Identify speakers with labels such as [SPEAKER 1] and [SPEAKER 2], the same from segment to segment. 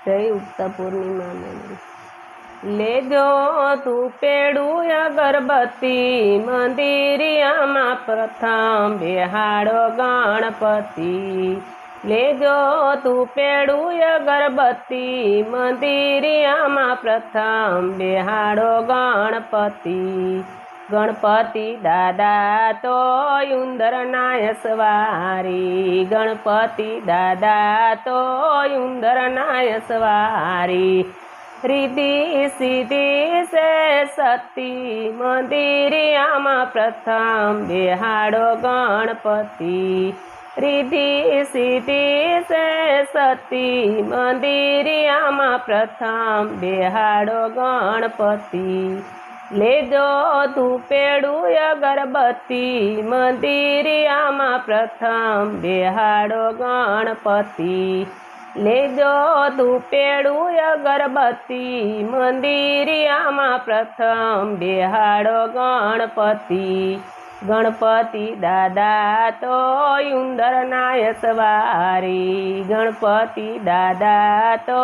[SPEAKER 1] जय उगता पूर्णिमा में लेजो तू पेड़ू अगरबत्ती मंदिरिया मां प्रथम बेहाड़ो गणपति लेजो तू पेड़ू अगरबत्ती मंदिरिया मां प्रथम बेहाड़ो गणपति गणपति दादा तो उंदर नाय सवारी गणपति दादा तो उंदर नाय सवारी रिद्धि सिद्धि से सती मंदिरिया मां प्रथम बेहाड़ो गणपति रिद्धि सिद्धि से सती मंदिरिया मां प्रथम बेहाड़ो गणपति लेजो तू पेड़ू अगरबत्ती मंदिरिया मां प्रथम बेहाड़ो गणपति लेजो तू पेड़ू अगरबत्ती मंदिरिया मां प्रथम बेहाड़ो गणपति गणपति दादा तो उंदर नाय सवारी गणपति दादा तो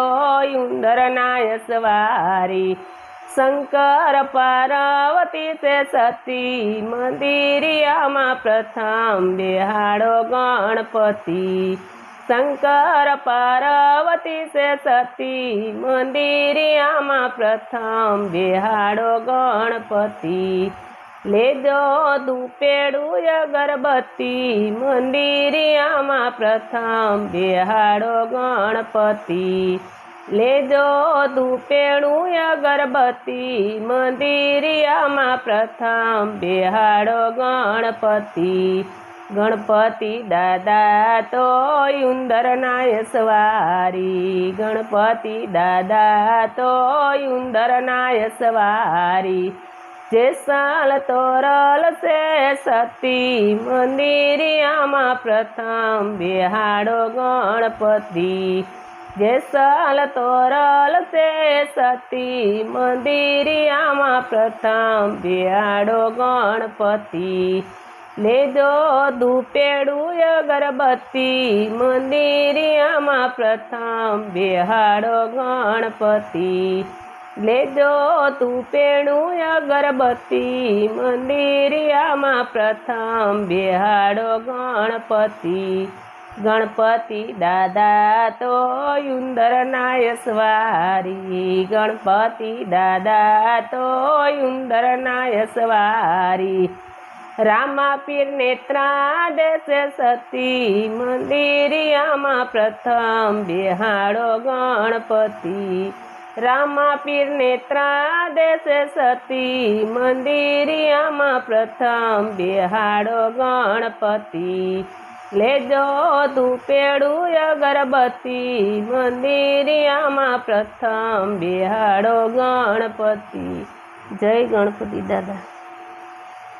[SPEAKER 1] उंदर नाय सवारी शंकर पार्वती से सती मंदिरिया मां प्रथम बेहाड़ो गणपति शंकर पार्वती से सती मंदिरिया मां प्रथम बेहाड़ो गणपति लेजो तू पेड़ू अगरबत्ती मंदिरिया मां प्रथम बेहाड़ो गणपति लेजो तू पेड़ू अगरबत्ती मंदिरिया मां प्रथम बेहाड़ो गणपति गणपति दादा तो उंदर नाय सवारी गणपति दादा तो उंदर नाय सवारी जेसाल तोरल से सती मंदिरिया मां प्रथम बेहाड़ो गणपति जेसाल तोरल से सती मंदिरिया मां प्रथम बेहाड़ो गणपति लेजो तू पेड़ू अगरबत्ती मंदिरिया मां प्रथम बेहाड़ो गणपति लेजो तू पेड़ू अगरबत्ती मंदिरिया मां प्रथम बेहाड़ो गणपति गणपति दादा तो उंदर नाय सवारी गणपति दादा तो उंदर नाय सवारी रामा पीर नेत्रा देश सती मंदिरिया मां प्रथम बेहाड़ो गणपति रामा पीर नेत्रा देश सती मंदिरिया मां प्रथम बेहाड़ो गणपति लेजो तू पेड़ू अगरबत्ती मंदिरिया मां प्रथम बेहाड़ो गणपति जय गणपति दादा।